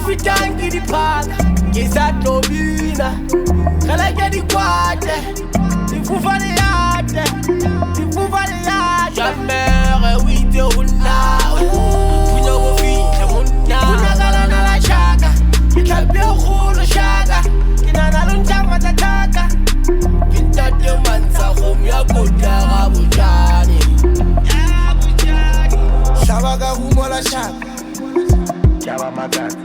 Fitangi di paga, chissà trovina, cala che di quate, ti fu variate, Jamere, we do now, we know we munna, una gala la chaga, kita bio khulu chaga, kina na lunjama tataka, kita de manza home ya kota bujani, shabaga humola chaga, chaba magat.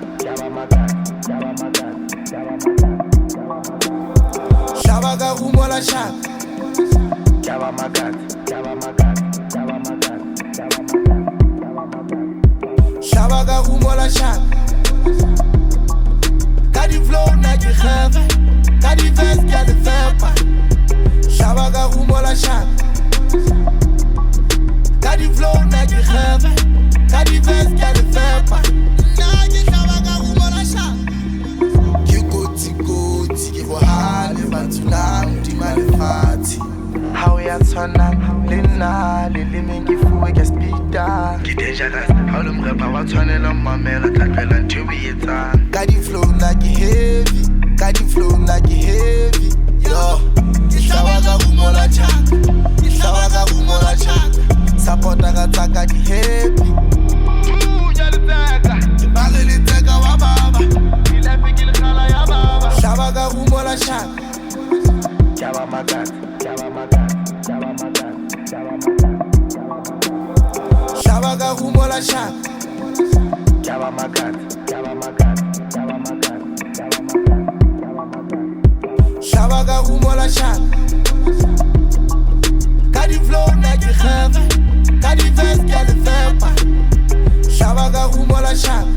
Shabaga humola shaka. Java magat. Shabaga humola shaka. Kadi flow na ki khave. Kadi vest ya de fepa. Shabaga humola shaka. Kadi flow na ki khave. Kadi vest ya de fepa. How ya tshwana lena le mengi fuwe ke speeda ke dangerous how lo mrepa wa tshwanela mmamela tlatlela ntho e etsang ka di flow na ke heavy yo shabaga humola chaka supporta ka tsaka di happy ya leteka ba le leteka wa baba ile fikile khala ya baba shabaga humola chaka Java magat. Shabaga humola shaka. Java magat. Shabaga humola shaka. Kadi flow na ki khave. Kadi vest ya le fepa. Shabaga humola shaka.